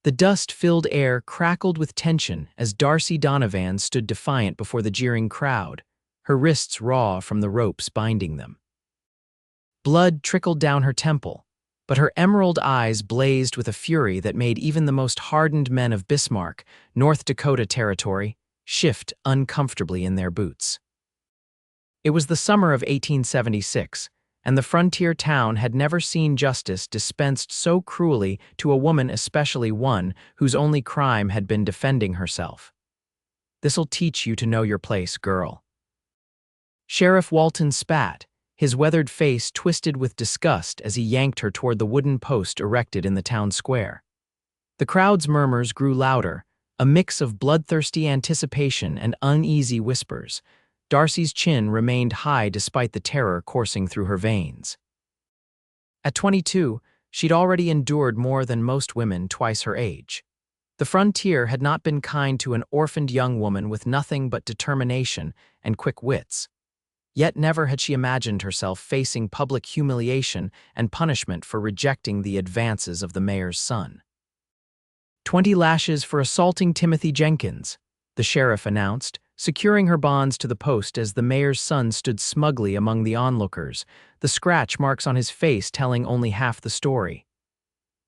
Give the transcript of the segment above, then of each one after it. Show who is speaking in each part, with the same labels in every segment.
Speaker 1: The dust-filled air crackled with tension as Darcy Donovan stood defiant before the jeering crowd, her wrists raw from the ropes binding them. Blood trickled down her temple, but her emerald eyes blazed with a fury that made even the most hardened men of Bismarck, North Dakota territory, shift uncomfortably in their boots. It was the summer of 1876, and the frontier town had never seen justice dispensed so cruelly to a woman, especially one whose only crime had been defending herself. "This'll teach you to know your place, girl." Sheriff Walton spat, his weathered face twisted with disgust as he yanked her toward the wooden post erected in the town square. The crowd's murmurs grew louder, a mix of bloodthirsty anticipation and uneasy whispers. Darcy's chin remained high despite the terror coursing through her veins. At 22, she'd already endured more than most women twice her age. The frontier had not been kind to an orphaned young woman with nothing but determination and quick wits. Yet never had she imagined herself facing public humiliation and punishment for rejecting the advances of the mayor's son. 20 lashes for assaulting Timothy Jenkins, the sheriff announced, securing her bonds to the post as the mayor's son stood smugly among the onlookers, the scratch marks on his face telling only half the story.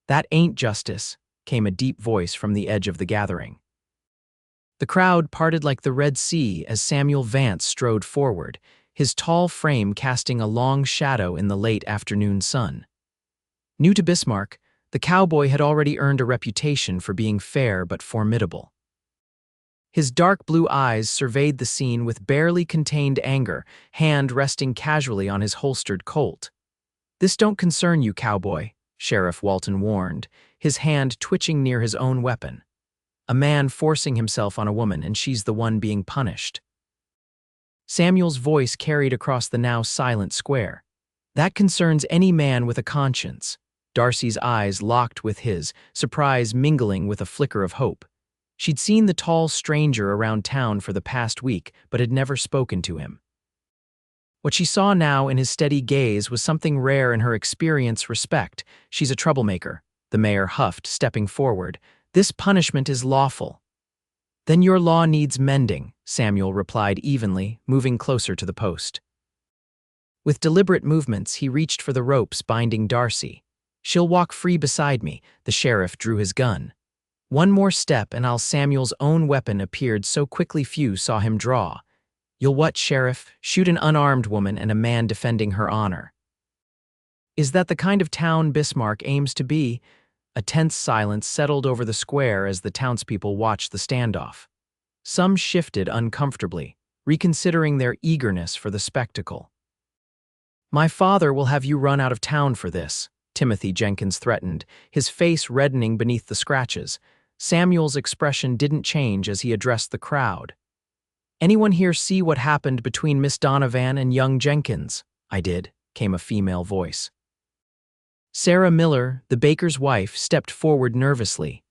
Speaker 1: "That ain't justice," came a deep voice from the edge of the gathering. The crowd parted like the Red Sea as Samuel Vance strode forward, his tall frame casting a long shadow in the late afternoon sun. New to Bismarck, the cowboy had already earned a reputation for being fair but formidable. His dark blue eyes surveyed the scene with barely contained anger, hand resting casually on his holstered Colt. "This don't concern you, cowboy," Sheriff Walton warned, his hand twitching near his own weapon. "A man forcing himself on a woman, and she's the one being punished." Samuel's voice carried across the now silent square. "That concerns any man with a conscience." Darcy's eyes locked with his, surprise mingling with a flicker of hope. She'd seen the tall stranger around town for the past week, but had never spoken to him. What she saw now in his steady gaze was something rare in her experience: respect. "She's a troublemaker," the mayor huffed, stepping forward. "This punishment is lawful." "Then your law needs mending," Samuel replied evenly, moving closer to the post. With deliberate movements, he reached for the ropes binding Darcy. "She'll walk free beside me," the sheriff drew his gun. One more step and Samuel's own weapon appeared so quickly few saw him draw. "You'll what, Sheriff? Shoot an unarmed woman and a man defending her honor." "Is that the kind of town Bismarck aims to be?" A tense silence settled over the square as the townspeople watched the standoff. Some shifted uncomfortably, reconsidering their eagerness for the spectacle. "My father will have you run out of town for this," Timothy Jenkins threatened, his face reddening beneath the scratches. Samuel's expression didn't change as he addressed the crowd. "Anyone here see what happened between Miss Donovan and young Jenkins?" "I did," came a female voice. Sarah Miller, the baker's wife, stepped forward nervously.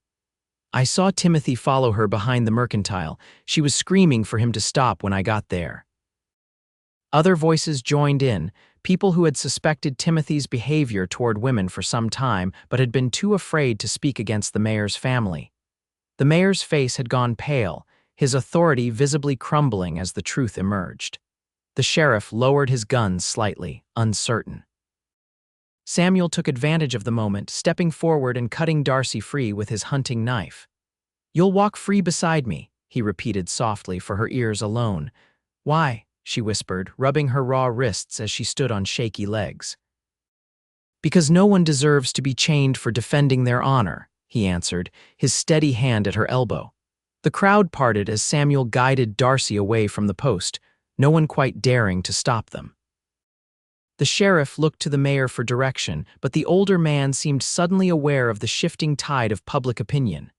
Speaker 1: "I saw Timothy follow her behind the mercantile. She was screaming for him to stop when I got there." Other voices joined in, people who had suspected Timothy's behavior toward women for some time but had been too afraid to speak against the mayor's family. The mayor's face had gone pale, his authority visibly crumbling as the truth emerged. The sheriff lowered his gun slightly, uncertain. Samuel took advantage of the moment, stepping forward and cutting Darcy free with his hunting knife. "You'll walk free beside me," he repeated softly for her ears alone. "Why?" she whispered, rubbing her raw wrists as she stood on shaky legs. "Because no one deserves to be chained for defending their honor," he answered, his steady hand at her elbow. The crowd parted as Samuel guided Darcy away from the post, no one quite daring to stop them. The sheriff looked to the mayor for direction, but the older man seemed suddenly aware of the shifting tide of public opinion.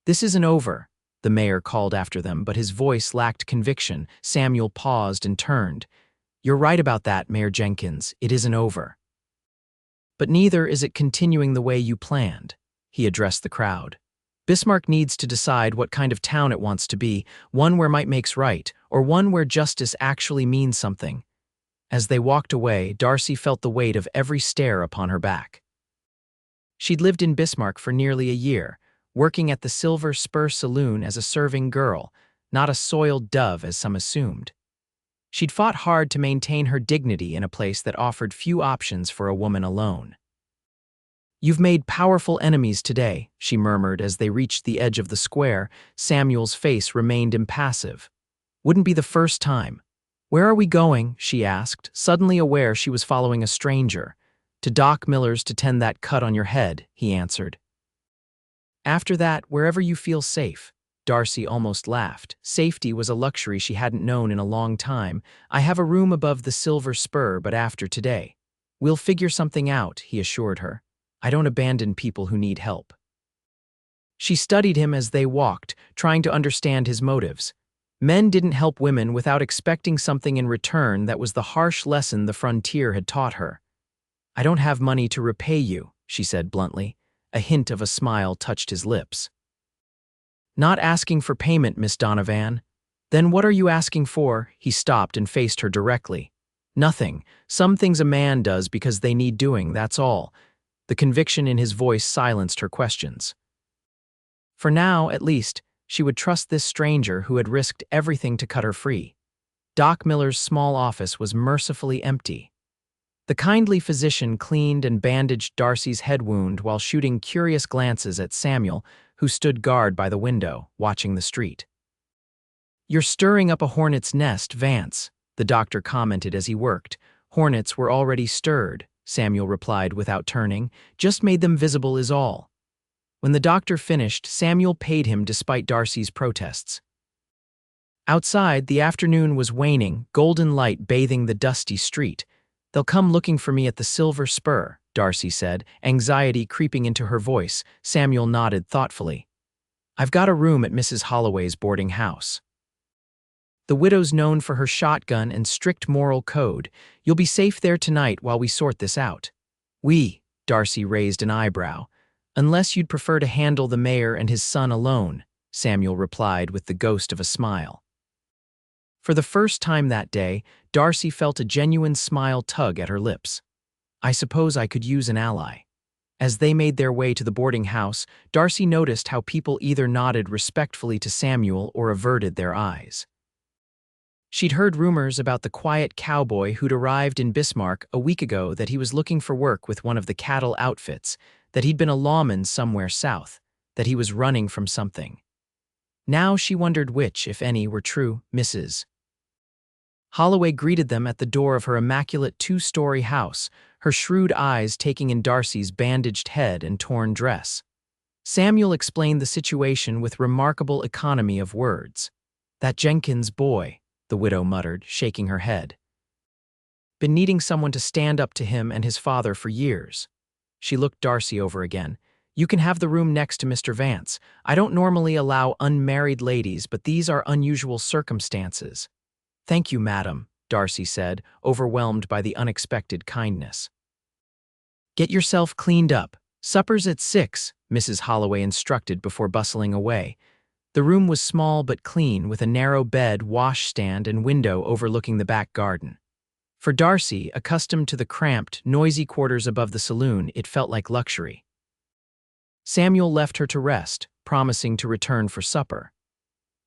Speaker 1: "This isn't over," the mayor called after them, but his voice lacked conviction. Samuel paused and turned. "You're right about that, Mayor Jenkins. It isn't over. But neither is it continuing the way you planned," he addressed the crowd. "Bismarck needs to decide what kind of town it wants to be, one where might makes right, or one where justice actually means something." As they walked away, Darcy felt the weight of every stare upon her back. She'd lived in Bismarck for nearly a year, working at the Silver Spur Saloon as a serving girl, not a soiled dove as some assumed. She'd fought hard to maintain her dignity in a place that offered few options for a woman alone. "You've made powerful enemies today," she murmured as they reached the edge of the square. Samuel's face remained impassive. "Wouldn't be the first time." "Where are we going?" she asked, suddenly aware she was following a stranger. "To Doc Miller's to tend that cut on your head," he answered. "After that, wherever you feel safe." Darcy almost laughed. Safety was a luxury she hadn't known in a long time. "I have a room above the Silver Spur, but after today." "We'll figure something out," he assured her. "I don't abandon people who need help." She studied him as they walked, trying to understand his motives. Men didn't help women without expecting something in return. That was the harsh lesson the frontier had taught her. "I don't have money to repay you," she said bluntly. A hint of a smile touched his lips. "Not asking for payment, Miss Donovan." "Then what are you asking for?" He stopped and faced her directly. "Nothing. Some things a man does because they need doing, that's all." The conviction in his voice silenced her questions. For now, at least, she would trust this stranger who had risked everything to cut her free. Doc Miller's small office was mercifully empty. The kindly physician cleaned and bandaged Darcy's head wound while shooting curious glances at Samuel, who stood guard by the window, watching the street. "You're stirring up a hornet's nest, Vance," the doctor commented as he worked. "Hornets were already stirred," Samuel replied without turning. "Just made them visible is all." When the doctor finished, Samuel paid him despite Darcy's protests. Outside, the afternoon was waning, golden light bathing the dusty street. "They'll come looking for me at the Silver Spur," Darcy said, anxiety creeping into her voice. Samuel nodded thoughtfully. "I've got a room at Mrs. Holloway's boarding house. The widow's known for her shotgun and strict moral code. You'll be safe there tonight while we sort this out." Darcy raised an eyebrow. "Unless you'd prefer to handle the mayor and his son alone," Samuel replied with the ghost of a smile. For the first time that day, Darcy felt a genuine smile tug at her lips. "I suppose I could use an ally." As they made their way to the boarding house, Darcy noticed how people either nodded respectfully to Samuel or averted their eyes. She'd heard rumors about the quiet cowboy who'd arrived in Bismarck a week ago, that he was looking for work with one of the cattle outfits, that he'd been a lawman somewhere south, that he was running from something. Now she wondered which, if any, were true. Mrs. Holloway greeted them at the door of her immaculate two-story house, her shrewd eyes taking in Darcy's bandaged head and torn dress. Samuel explained the situation with remarkable economy of words. "That Jenkins boy," the widow muttered, shaking her head. "Been needing someone to stand up to him and his father for years." She looked Darcy over again. "You can have the room next to Mr. Vance. I don't normally allow unmarried ladies, but these are unusual circumstances." "Thank you, madam," Darcy said, overwhelmed by the unexpected kindness. "Get yourself cleaned up. Supper's at 6, Mrs. Holloway instructed before bustling away. The room was small but clean, with a narrow bed, washstand, and window overlooking the back garden. For Darcy, accustomed to the cramped, noisy quarters above the saloon, it felt like luxury. Samuel left her to rest, promising to return for supper.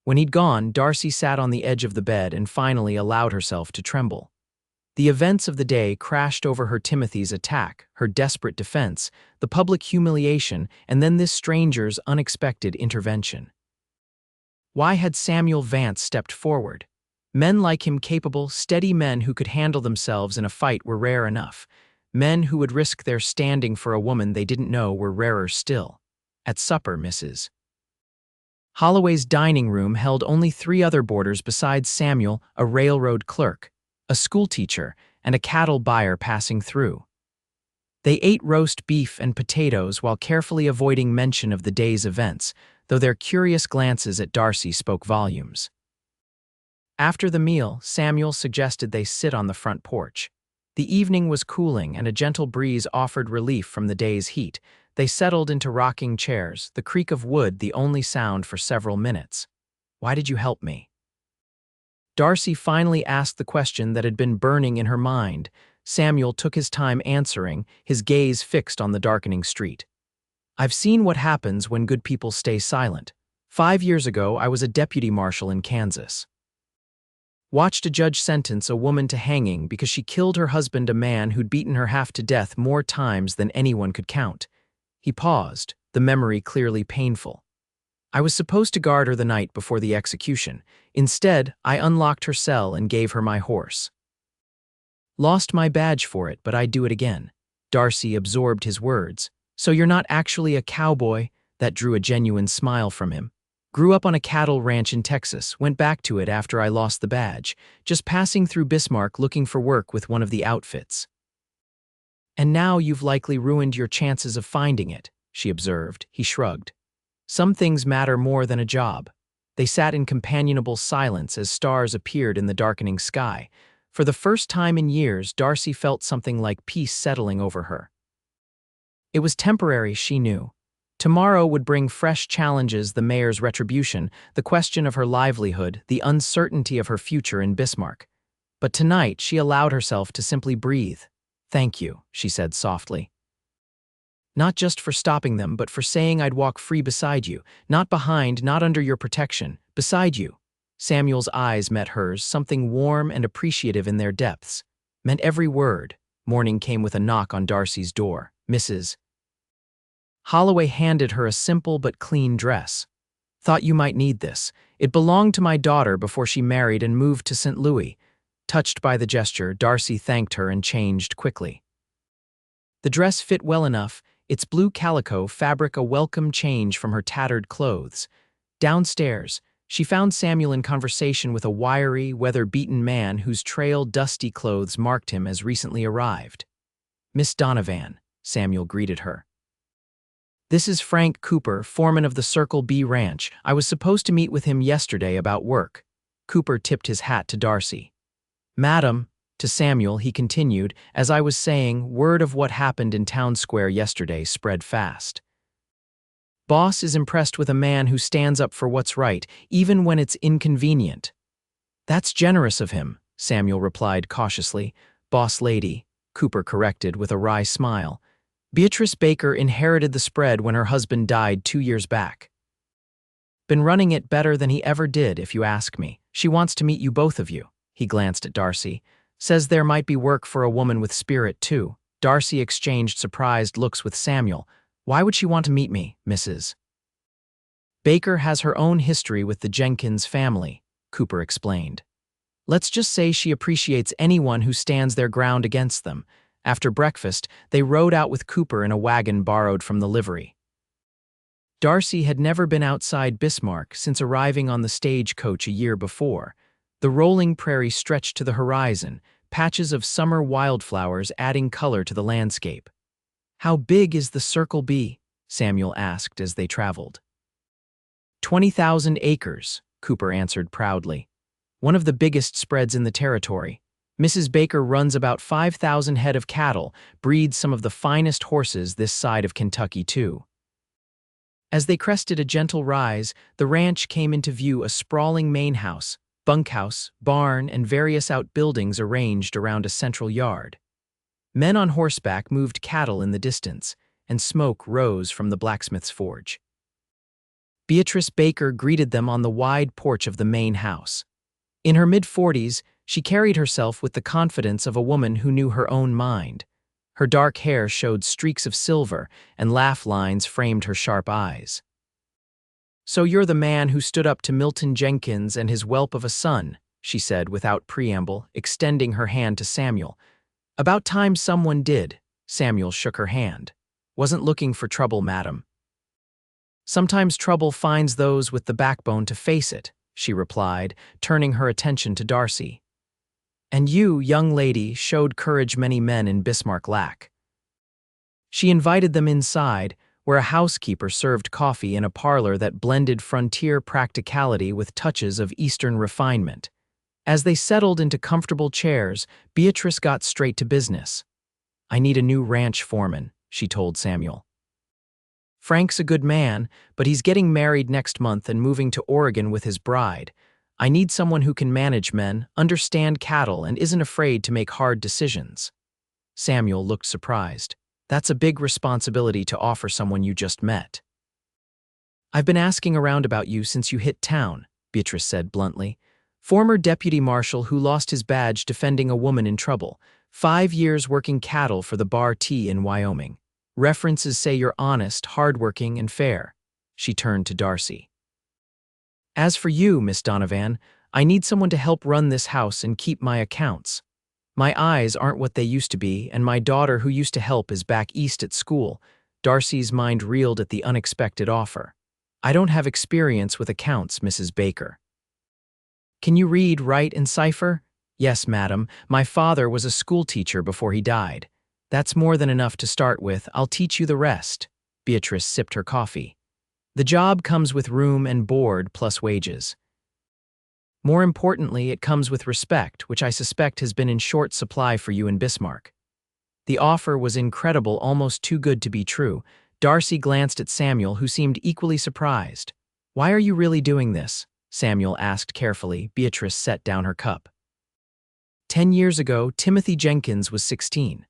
Speaker 1: When he'd gone, Darcy sat on the edge of the bed and finally allowed herself to tremble. The events of the day crashed over her: Timothy's attack, her desperate defense, the public humiliation, and then this stranger's unexpected intervention. Why had Samuel Vance stepped forward? Men like him, capable, steady men who could handle themselves in a fight, were rare enough. Men who would risk their standing for a woman they didn't know were rarer still. At supper, Mrs. Holloway's dining room held only 3 other boarders besides Samuel, a railroad clerk, a schoolteacher, and a cattle buyer passing through. They ate roast beef and potatoes while carefully avoiding mention of the day's events, though their curious glances at Darcy spoke volumes. After the meal, Samuel suggested they sit on the front porch. The evening was cooling and a gentle breeze offered relief from the day's heat. They settled into rocking chairs, the creak of wood the only sound for several minutes. "Why did you help me?" Darcy finally asked the question that had been burning in her mind. Samuel took his time answering, his gaze fixed on the darkening street. I've seen what happens when good people stay silent. 5 years ago, I was a deputy marshal in Kansas. Watched a judge sentence a woman to hanging because she killed her husband, a man who'd beaten her half to death more times than anyone could count. He paused, the memory clearly painful. I was supposed to guard her the night before the execution. Instead, I unlocked her cell and gave her my horse. Lost my badge for it, but I'd do it again. Darcy absorbed his words. So you're not actually a cowboy? That drew a genuine smile from him. Grew up on a cattle ranch in Texas, went back to it after I lost the badge, just passing through Bismarck looking for work with one of the outfits. And now you've likely ruined your chances of finding it, she observed. He shrugged. Some things matter more than a job. They sat in companionable silence as stars appeared in the darkening sky. For the first time in years, Darcy felt something like peace settling over her. It was temporary, she knew. Tomorrow would bring fresh challenges: the mayor's retribution, the question of her livelihood, the uncertainty of her future in Bismarck. But tonight she allowed herself to simply breathe. "Thank you," she said softly. "Not just for stopping them, but for saying I'd walk free beside you. Not behind, not under your protection. Beside you." Samuel's eyes met hers, something warm and appreciative in their depths. Meant every word. Morning came with a knock on Darcy's door. Mrs. Holloway handed her a simple but clean dress. "Thought you might need this. It belonged to my daughter before she married and moved to St. Louis." Touched by the gesture, Darcy thanked her and changed quickly. The dress fit well enough, its blue calico fabric a welcome change from her tattered clothes. Downstairs, she found Samuel in conversation with a wiry, weather-beaten man whose trailed, dusty clothes marked him as recently arrived. "Miss Donovan," Samuel greeted her. "This is Frank Cooper, foreman of the Circle B Ranch. I was supposed to meet with him yesterday about work." Cooper tipped his hat to Darcy. "Madam," to Samuel he continued, "as I was saying, word of what happened in Town Square yesterday spread fast. Boss is impressed with a man who stands up for what's right, even when it's inconvenient." "That's generous of him," Samuel replied cautiously. "Boss lady," Cooper corrected with a wry smile. "Beatrice Baker inherited the spread when her husband died 2 years back. Been running it better than he ever did, if you ask me. She wants to meet you, both of you." He glanced at Darcy. "Says there might be work for a woman with spirit, too." Darcy exchanged surprised looks with Samuel. "Why would she want to meet me, Mrs. Baker has her own history with the Jenkins family," Cooper explained. "Let's just say she appreciates anyone who stands their ground against them." After breakfast, they rode out with Cooper in a wagon borrowed from the livery. Darcy had never been outside Bismarck since arriving on the stagecoach a year before. The rolling prairie stretched to the horizon, patches of summer wildflowers adding color to the landscape. "How big is the Circle B?" Samuel asked as they traveled. 20,000 acres, Cooper answered proudly. "One of the biggest spreads in the territory. Mrs. Baker runs about 5,000 head of cattle, breeds some of the finest horses this side of Kentucky, too." As they crested a gentle rise, the ranch came into view, a sprawling main house, bunkhouse, barn, and various outbuildings arranged around a central yard. Men on horseback moved cattle in the distance, and smoke rose from the blacksmith's forge. Beatrice Baker greeted them on the wide porch of the main house. In her mid-40s, she carried herself with the confidence of a woman who knew her own mind. Her dark hair showed streaks of silver, and laugh lines framed her sharp eyes. "So you're the man who stood up to Milton Jenkins and his whelp of a son," she said without preamble, extending her hand to Samuel. "About time someone did." Samuel shook her hand. "Wasn't looking for trouble, madam." "Sometimes trouble finds those with the backbone to face it," she replied, turning her attention to Darcy. "And you, young lady, showed courage many men in Bismarck lack." She invited them inside, where a housekeeper served coffee in a parlor that blended frontier practicality with touches of Eastern refinement. As they settled into comfortable chairs, Beatrice got straight to business. "I need a new ranch foreman," she told Samuel. "Frank's a good man, but he's getting married next month and moving to Oregon with his bride. I need someone who can manage men, understand cattle, and isn't afraid to make hard decisions." Samuel looked surprised. That's a big responsibility to offer someone you just met. I've been asking around about you since you hit town, Beatrice said bluntly. Former deputy marshal who lost his badge defending a woman in trouble. 5 years working cattle for the Bar T in Wyoming. References say you're honest, hardworking, and fair. She turned to Darcy. As for you, Miss Donovan, I need someone to help run this house and keep my accounts. My eyes aren't what they used to be, and my daughter who used to help is back east at school. Darcy's mind reeled at the unexpected offer. I don't have experience with accounts, Mrs. Baker. Can you read, write, and cipher? Yes, madam. My father was a schoolteacher before he died. That's more than enough to start with. I'll teach you the rest. Beatrice sipped her coffee. The job comes with room and board plus wages. More importantly, it comes with respect, which I suspect has been in short supply for you in Bismarck. The offer was incredible, almost too good to be true. Darcy glanced at Samuel, who seemed equally surprised. Why are you really doing this? Samuel asked carefully. Beatrice set down her cup. 10 years ago, Timothy Jenkins was 16.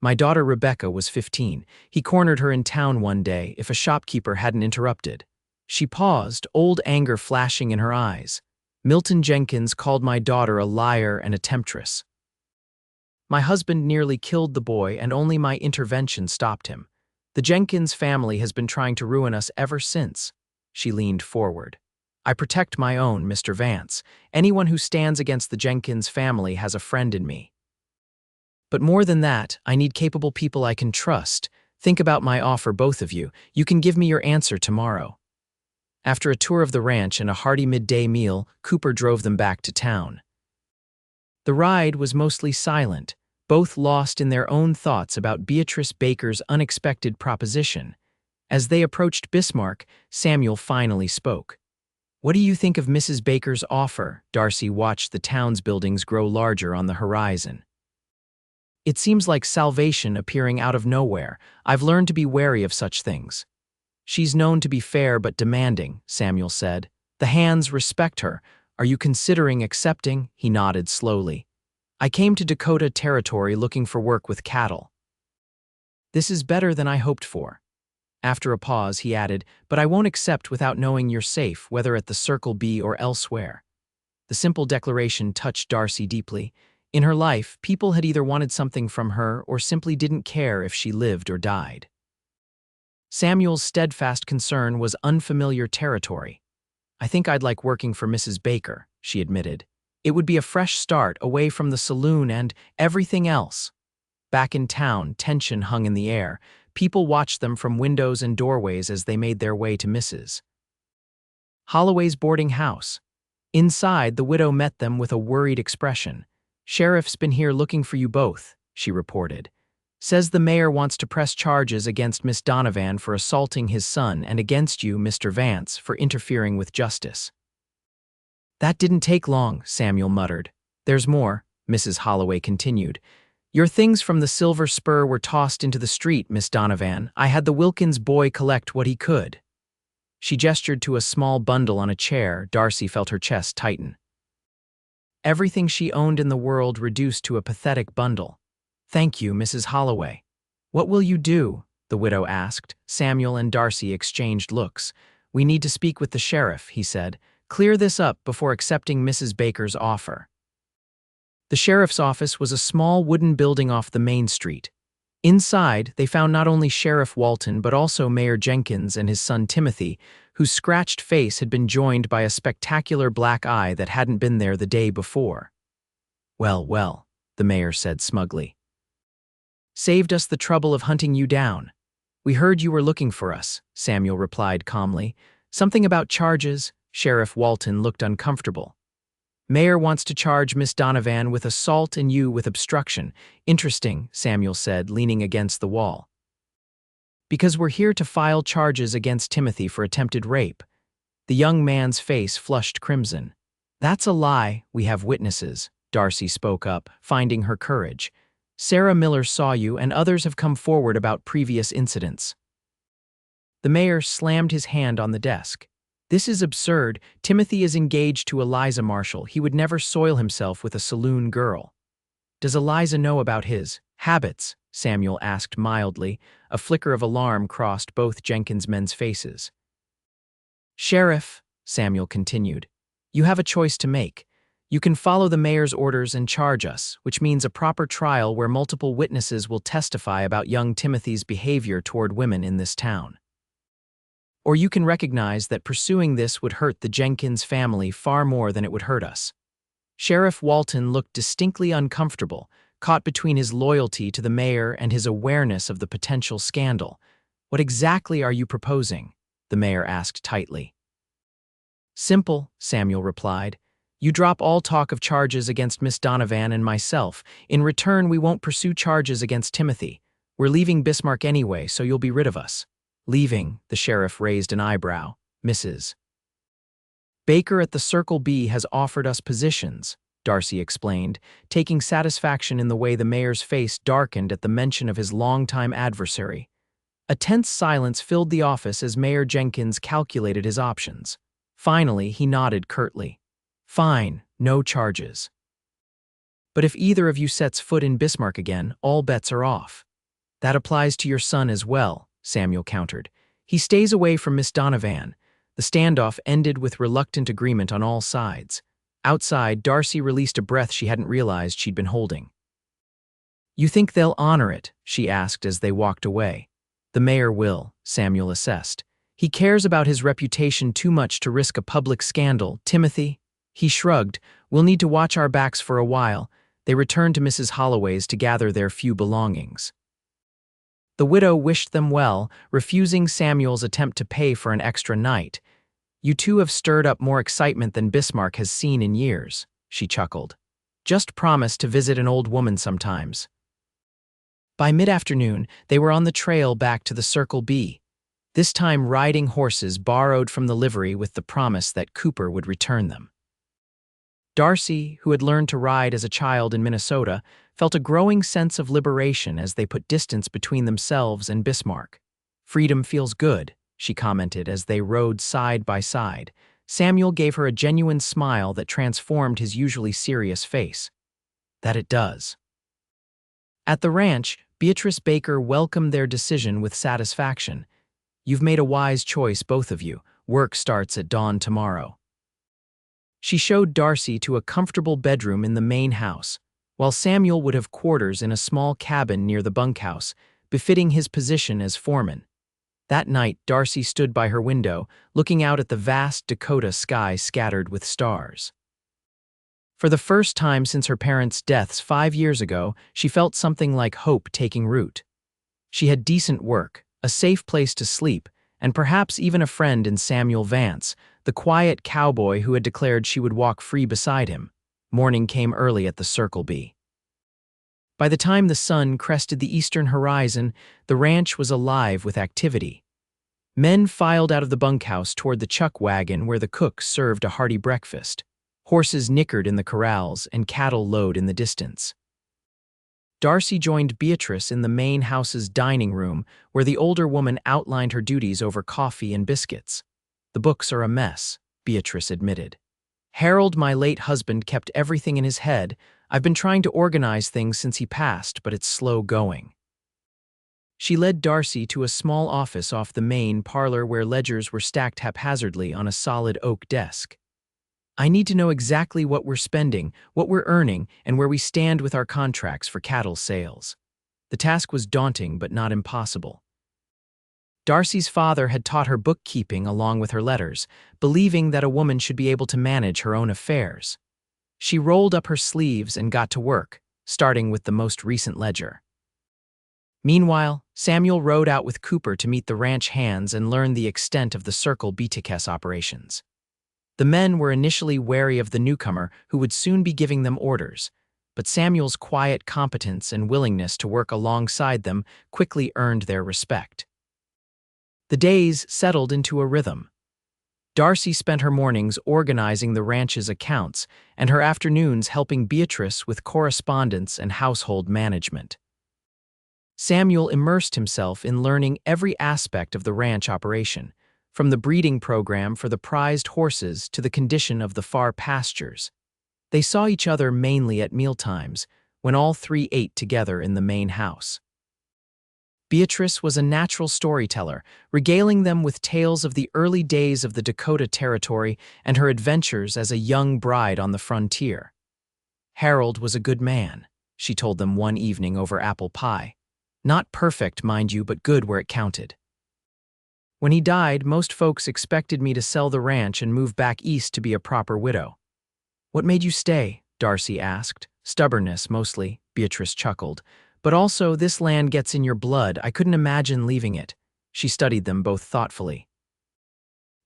Speaker 1: My daughter Rebecca was 15. He cornered her in town one day if a shopkeeper hadn't interrupted. She paused, old anger flashing in her eyes. Milton Jenkins called my daughter a liar and a temptress. My husband nearly killed the boy, and only my intervention stopped him. The Jenkins family has been trying to ruin us ever since. She leaned forward. I protect my own, Mr. Vance. Anyone who stands against the Jenkins family has a friend in me. But more than that, I need capable people I can trust. Think about my offer, both of you. You can give me your answer tomorrow. After a tour of the ranch and a hearty midday meal, Cooper drove them back to town. The ride was mostly silent, both lost in their own thoughts about Beatrice Baker's unexpected proposition. As they approached Bismarck, Samuel finally spoke. What do you think of Mrs. Baker's offer? Darcy watched the town's buildings grow larger on the horizon. It seems like salvation appearing out of nowhere. I've learned to be wary of such things. She's known to be fair but demanding, Samuel said. The hands respect her. Are you considering accepting? He nodded slowly. I came to Dakota territory looking for work with cattle. This is better than I hoped for. After a pause, he added, but I won't accept without knowing you're safe, whether at the Circle B or elsewhere. The simple declaration touched Darcy deeply. In her life, people had either wanted something from her or simply didn't care if she lived or died. Samuel's steadfast concern was unfamiliar territory. I think I'd like working for Mrs. Baker, she admitted. It would be a fresh start, away from the saloon and everything else. Back in town, tension hung in the air. People watched them from windows and doorways as they made their way to Mrs. Holloway's boarding house. Inside, the widow met them with a worried expression. Sheriff's been here looking for you both, she reported. Says the mayor wants to press charges against Miss Donovan for assaulting his son and against you, Mr. Vance, for interfering with justice. That didn't take long, Samuel muttered. There's more, Mrs. Holloway continued. Your things from the Silver Spur were tossed into the street, Miss Donovan. I had the Wilkins boy collect what he could. She gestured to a small bundle on a chair. Darcy felt her chest tighten. Everything she owned in the world reduced to a pathetic bundle. Thank you, Mrs. Holloway. What will you do? The widow asked. Samuel and Darcy exchanged looks. We need to speak with the sheriff, he said. Clear this up before accepting Mrs. Baker's offer. The sheriff's office was a small wooden building off the main street. Inside, they found not only Sheriff Walton but also Mayor Jenkins and his son Timothy, whose scratched face had been joined by a spectacular black eye that hadn't been there the day before. Well, well, the mayor said smugly. Saved us the trouble of hunting you down. We heard you were looking for us, Samuel replied calmly. Something about charges? Sheriff Walton looked uncomfortable. Mayor wants to charge Miss Donovan with assault and you with obstruction. Interesting, Samuel said, leaning against the wall. Because we're here to file charges against Timothy for attempted rape. The young man's face flushed crimson. That's a lie, we have witnesses, Darcy spoke up, finding her courage. Sarah Miller saw you and others have come forward about previous incidents. The mayor slammed his hand on the desk. This is absurd. Timothy is engaged to Eliza Marshall. He would never soil himself with a saloon girl. Does Eliza know about his habits? Samuel asked mildly. A flicker of alarm crossed both Jenkins' men's faces. "Sheriff," Samuel continued, "you have a choice to make. You can follow the mayor's orders and charge us, which means a proper trial where multiple witnesses will testify about young Timothy's behavior toward women in this town. Or you can recognize that pursuing this would hurt the Jenkins family far more than it would hurt us." Sheriff Walton looked distinctly uncomfortable, caught between his loyalty to the mayor and his awareness of the potential scandal. "What exactly are you proposing?" the mayor asked tightly. "Simple," Samuel replied. "You drop all talk of charges against Miss Donovan and myself. In return, we won't pursue charges against Timothy. We're leaving Bismarck anyway, so you'll be rid of us." "Leaving," the sheriff raised an eyebrow. "Mrs. Baker at the Circle B has offered us positions," Darcy explained, taking satisfaction in the way the mayor's face darkened at the mention of his longtime adversary. A tense silence filled the office as Mayor Jenkins calculated his options. Finally, he nodded curtly. "Fine, no charges. But if either of you sets foot in Bismarck again, all bets are off." "That applies to your son as well," Samuel countered. "He stays away from Miss Donovan." The standoff ended with reluctant agreement on all sides. Outside, Darcy released a breath she hadn't realized she'd been holding. "You think they'll honor it?" she asked as they walked away. "The mayor will," Samuel assessed. "He cares about his reputation too much to risk a public scandal. Timothy?" He shrugged. "We'll need to watch our backs for a while." They returned to Mrs. Holloway's to gather their few belongings. The widow wished them well, refusing Samuel's attempt to pay for an extra night. "You two have stirred up more excitement than Bismarck has seen in years," she chuckled. "Just promise to visit an old woman sometimes." By mid-afternoon, they were on the trail back to the Circle B, this time riding horses borrowed from the livery with the promise that Cooper would return them. Darcy, who had learned to ride as a child in Minnesota, felt a growing sense of liberation as they put distance between themselves and Bismarck. "Freedom feels good," she commented as they rode side by side. Samuel gave her a genuine smile that transformed his usually serious face. "That it does." At the ranch, Beatrice Baker welcomed their decision with satisfaction. "You've made a wise choice, both of you. Work starts at dawn tomorrow." She showed Darcy to a comfortable bedroom in the main house, while Samuel would have quarters in a small cabin near the bunkhouse, befitting his position as foreman. That night, Darcy stood by her window, looking out at the vast Dakota sky scattered with stars. For the first time since her parents' deaths 5 years ago, she felt something like hope taking root. She had decent work, a safe place to sleep, and perhaps even a friend in Samuel Vance, the quiet cowboy who had declared she would walk free beside him. Morning came early at the Circle B. By the time the sun crested the eastern horizon, the ranch was alive with activity. Men filed out of the bunkhouse toward the chuck wagon where the cook served a hearty breakfast. Horses nickered in the corrals and cattle lowed in the distance. Darcy joined Beatrice in the main house's dining room, where the older woman outlined her duties over coffee and biscuits. "The books are a mess," Beatrice admitted. "Harold, my late husband, kept everything in his head. I've been trying to organize things since he passed, but it's slow going." She led Darcy to a small office off the main parlor where ledgers were stacked haphazardly on a solid oak desk. "I need to know exactly what we're spending, what we're earning, and where we stand with our contracts for cattle sales." The task was daunting but not impossible. Darcy's father had taught her bookkeeping along with her letters, believing that a woman should be able to manage her own affairs. She rolled up her sleeves and got to work, starting with the most recent ledger. Meanwhile, Samuel rode out with Cooper to meet the ranch hands and learn the extent of the Circle BTK's operations. The men were initially wary of the newcomer who would soon be giving them orders, but Samuel's quiet competence and willingness to work alongside them quickly earned their respect. The days settled into a rhythm. Darcy spent her mornings organizing the ranch's accounts and her afternoons helping Beatrice with correspondence and household management. Samuel immersed himself in learning every aspect of the ranch operation, from the breeding program for the prized horses to the condition of the far pastures. They saw each other mainly at mealtimes, when all three ate together in the main house. Beatrice was a natural storyteller, regaling them with tales of the early days of the Dakota Territory and her adventures as a young bride on the frontier. Harold was a good man, she told them one evening over apple pie. Not perfect, mind you, but good where it counted. When he died, most folks expected me to sell the ranch and move back east to be a proper widow. What made you stay? Darcy asked. Stubbornness, mostly, Beatrice chuckled. But also, this land gets in your blood. I couldn't imagine leaving it. She studied them both thoughtfully.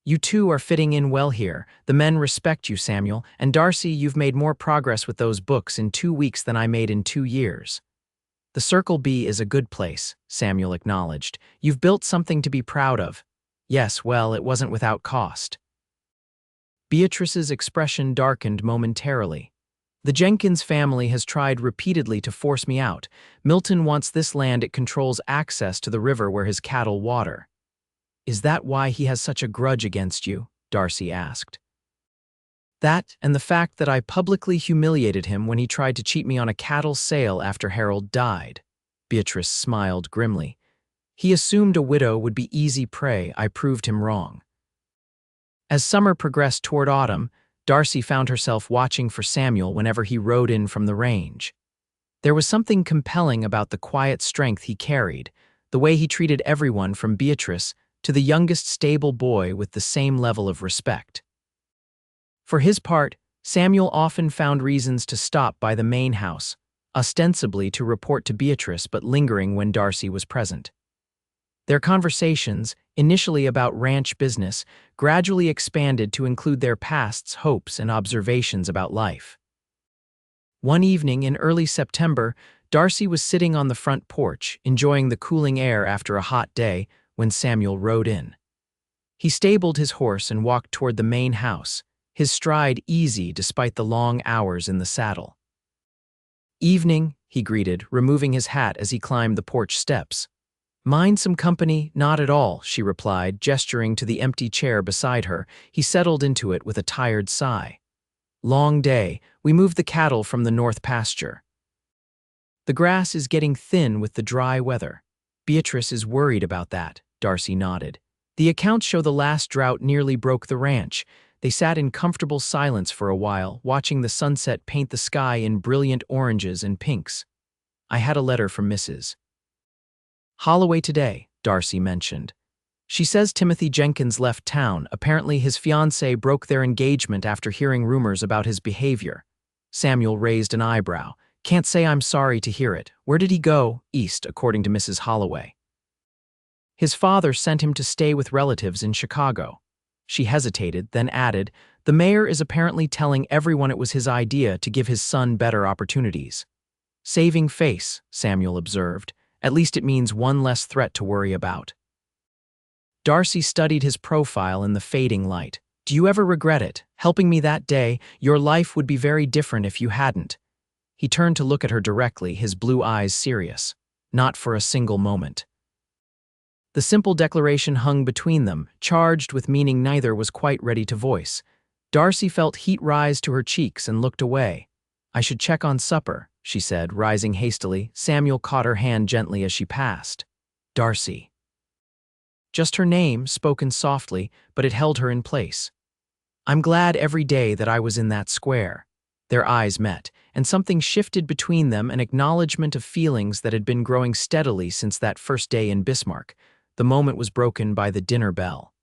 Speaker 1: You two are fitting in well here. The men respect you, Samuel, and Darcy, you've made more progress with those books in 2 weeks than I made in 2 years. The Circle B is a good place, Samuel acknowledged. You've built something to be proud of. Yes, well, it wasn't without cost. Beatrice's expression darkened momentarily. The Jenkins family has tried repeatedly to force me out. Milton wants this land. It controls access to the river where his cattle water. Is that why he has such a grudge against you? Darcy asked. That, and the fact that I publicly humiliated him when he tried to cheat me on a cattle sale after Harold died. Beatrice smiled grimly. He assumed a widow would be easy prey. I proved him wrong. As summer progressed toward autumn, Darcy found herself watching for Samuel whenever he rode in from the range. There was something compelling about the quiet strength he carried, the way he treated everyone from Beatrice to the youngest stable boy with the same level of respect. For his part, Samuel often found reasons to stop by the main house, ostensibly to report to Beatrice but lingering when Darcy was present. Their conversations, initially about ranch business, gradually expanded to include their pasts, hopes, and observations about life. One evening in early September, Darcy was sitting on the front porch, enjoying the cooling air after a hot day, when Samuel rode in. He stabled his horse and walked toward the main house, his stride easy despite the long hours in the saddle. "Evening," he greeted, removing his hat as he climbed the porch steps. "Mind some company?" "Not at all," she replied, gesturing to the empty chair beside her. He settled into it with a tired sigh. "Long day. We moved the cattle from the north pasture. The grass is getting thin with the dry weather. Beatrice is worried about that," Darcy nodded. "The accounts show the last drought nearly broke the ranch." They sat in comfortable silence for a while, watching the sunset paint the sky in brilliant oranges and pinks. "I had a letter from Mrs. Holloway today," Darcy mentioned. "She says Timothy Jenkins left town. Apparently his fiancée broke their engagement after hearing rumors about his behavior." Samuel raised an eyebrow. "Can't say I'm sorry to hear it. Where did he go?" "East, according to Mrs. Holloway. His father sent him to stay with relatives in Chicago." She hesitated, then added, "The mayor is apparently telling everyone it was his idea to give his son better opportunities." "Saving face," Samuel observed. "At least it means one less threat to worry about." Darcy studied his profile in the fading light. "Do you ever regret it? Helping me that day? Your life would be very different if you hadn't." He turned to look at her directly, his blue eyes serious. "Not for a single moment." The simple declaration hung between them, charged with meaning neither was quite ready to voice. Darcy felt heat rise to her cheeks and looked away. "I should check on supper," she said, rising hastily. Samuel caught her hand gently as she passed. "Darcy." Just her name, spoken softly, but it held her in place. "I'm glad every day that I was in that square." Their eyes met, and something shifted between them, an acknowledgement of feelings that had been growing steadily since that first day in Bismarck. The moment was broken by the dinner bell.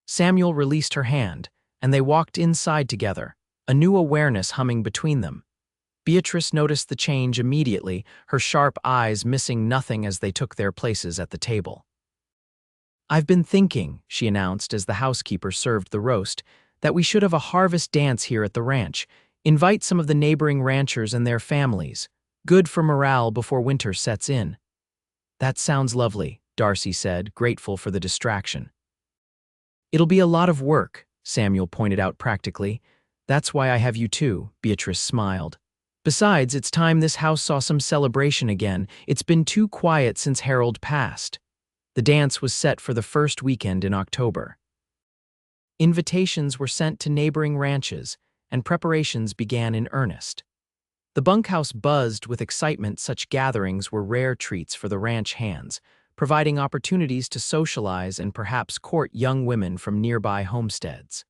Speaker 1: Samuel released her hand, and they walked inside together, a new awareness humming between them. Beatrice noticed the change immediately, her sharp eyes missing nothing as they took their places at the table. "I've been thinking," she announced as the housekeeper served the roast, "that we should have a harvest dance here at the ranch. Invite some of the neighboring ranchers and their families. Good for morale before winter sets in." "That sounds lovely," Darcy said, grateful for the distraction. "It'll be a lot of work," Samuel pointed out practically. "That's why I have you too," Beatrice smiled. "Besides, it's time this house saw some celebration again. It's been too quiet since Harold passed." The dance was set for the first weekend in October. Invitations were sent to neighboring ranches, and preparations began in earnest. The bunkhouse buzzed with excitement. Such gatherings were rare treats for the ranch hands, providing opportunities to socialize and perhaps court young women from nearby homesteads.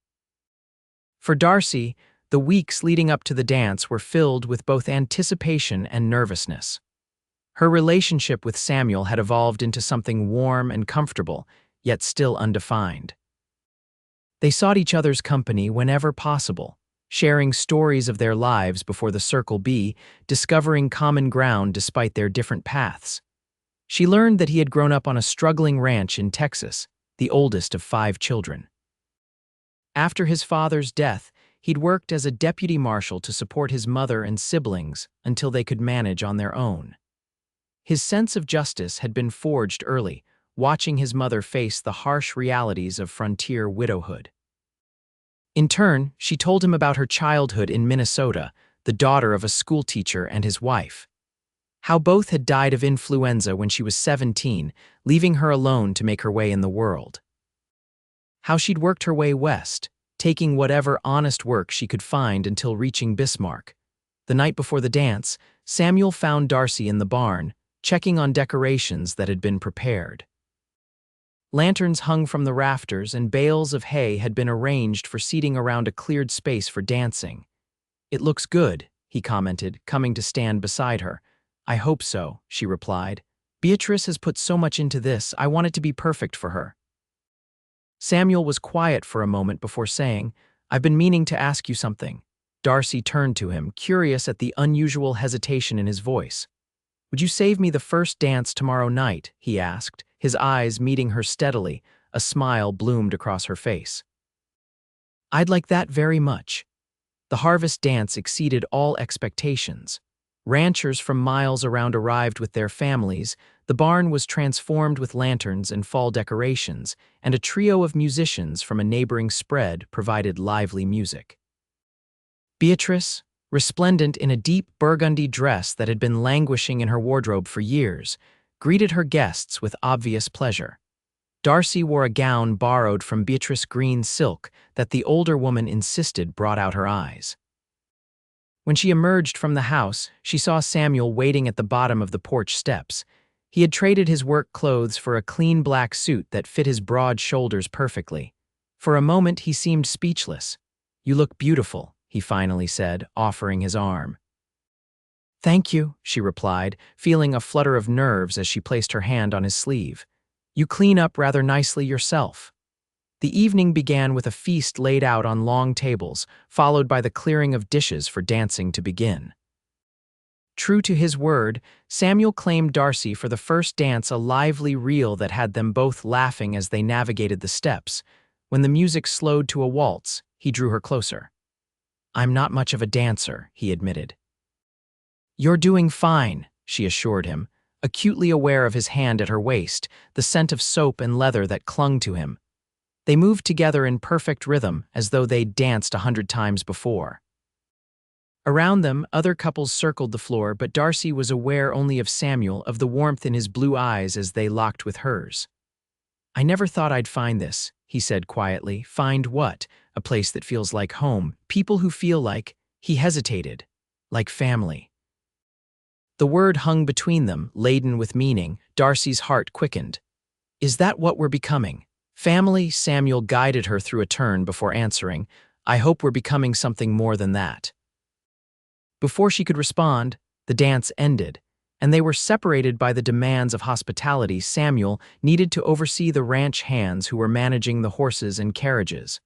Speaker 1: For Darcy, the weeks leading up to the dance were filled with both anticipation and nervousness. Her relationship with Samuel had evolved into something warm and comfortable, yet still undefined. They sought each other's company whenever possible, sharing stories of their lives before the Circle B, discovering common ground despite their different paths. She learned that he had grown up on a struggling ranch in Texas, the oldest of 5 children. After his father's death, he'd worked as a deputy marshal to support his mother and siblings until they could manage on their own. His sense of justice had been forged early, watching his mother face the harsh realities of frontier widowhood. In turn, she told him about her childhood in Minnesota, the daughter of a schoolteacher and his wife. How both had died of influenza when she was 17, leaving her alone to make her way in the world. How she'd worked her way west, taking whatever honest work she could find until reaching Bismarck. The night before the dance, Samuel found Darcy in the barn, checking on decorations that had been prepared. Lanterns hung from the rafters and bales of hay had been arranged for seating around a cleared space for dancing. "It looks good," he commented, coming to stand beside her. "I hope so," she replied. "Beatrice has put so much into this, I want it to be perfect for her." Samuel was quiet for a moment before saying, "I've been meaning to ask you something." Darcy turned to him, curious at the unusual hesitation in his voice. "Would you save me the first dance tomorrow night?" he asked, his eyes meeting her steadily. A smile bloomed across her face. "I'd like that very much." The harvest dance exceeded all expectations. Ranchers from miles around arrived with their families, the barn was transformed with lanterns and fall decorations, and a trio of musicians from a neighboring spread provided lively music. Beatrice, resplendent in a deep burgundy dress that had been languishing in her wardrobe for years, greeted her guests with obvious pleasure. Darcy wore a gown borrowed from Beatrice green silk that the older woman insisted brought out her eyes. When she emerged from the house, she saw Samuel waiting at the bottom of the porch steps. He had traded his work clothes for a clean black suit that fit his broad shoulders perfectly. For a moment he seemed speechless. "You look beautiful," he finally said, offering his arm. "Thank you," she replied, feeling a flutter of nerves as she placed her hand on his sleeve. "You clean up rather nicely yourself." The evening began with a feast laid out on long tables, followed by the clearing of dishes for dancing to begin. True to his word, Samuel claimed Darcy for the first dance, a lively reel that had them both laughing as they navigated the steps. When the music slowed to a waltz, he drew her closer. "I'm not much of a dancer," he admitted. "You're doing fine," she assured him, acutely aware of his hand at her waist, the scent of soap and leather that clung to him. They moved together in perfect rhythm, as though they'd danced 100 times before. Around them, other couples circled the floor, but Darcy was aware only of Samuel, of the warmth in his blue eyes as they locked with hers. "I never thought I'd find this," he said quietly. "Find what? A place that feels like home, people who feel like," he hesitated, "like family." The word hung between them, laden with meaning. Darcy's heart quickened. "Is that what we're becoming? Family?" Samuel guided her through a turn before answering. "I hope we're becoming something more than that." Before she could respond, the dance ended, and they were separated by the demands of hospitality. Samuel needed to oversee the ranch hands who were managing the horses and carriages,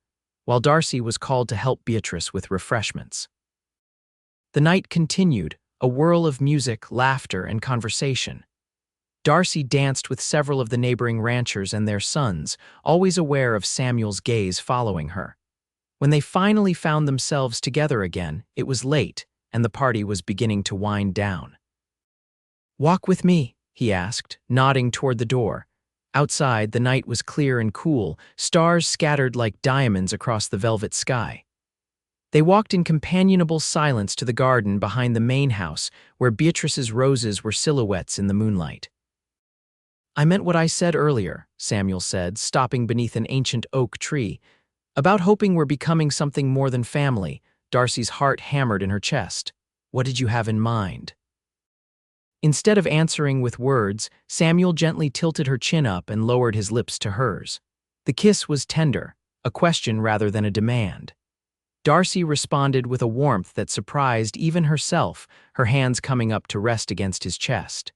Speaker 1: while Darcy was called to help Beatrice with refreshments. The night continued, a whirl of music, laughter, and conversation. Darcy danced with several of the neighboring ranchers and their sons, always aware of Samuel's gaze following her. When they finally found themselves together again, it was late, and the party was beginning to wind down. "Walk with me," he asked, nodding toward the door. Outside, the night was clear and cool, stars scattered like diamonds across the velvet sky. They walked in companionable silence to the garden behind the main house, where Beatrice's roses were silhouettes in the moonlight. "I meant what I said earlier," Samuel said, stopping beneath an ancient oak tree. "About hoping we're becoming something more than family." Darcy's heart hammered in her chest. What did you have in mind? Instead of answering with words, Samuel gently tilted her chin up and lowered his lips to hers. The kiss was tender, a question rather than a demand. Darcy responded with a warmth that surprised even herself, her hands coming up to rest against his chest.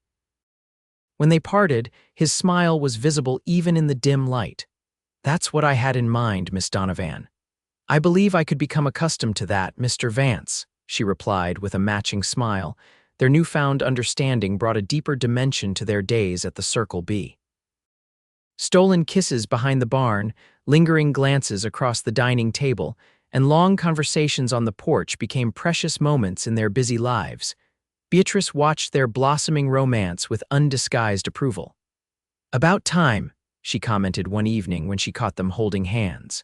Speaker 1: When they parted, his smile was visible even in the dim light. "That's what I had in mind, Miss Donovan. I believe I could become accustomed to that, Mr. Vance," she replied with a matching smile. Their newfound understanding brought a deeper dimension to their days at the Circle B. Stolen kisses behind the barn, lingering glances across the dining table, and long conversations on the porch became precious moments in their busy lives. Beatrice watched their blossoming romance with undisguised approval. "About time," she commented one evening when she caught them holding hands.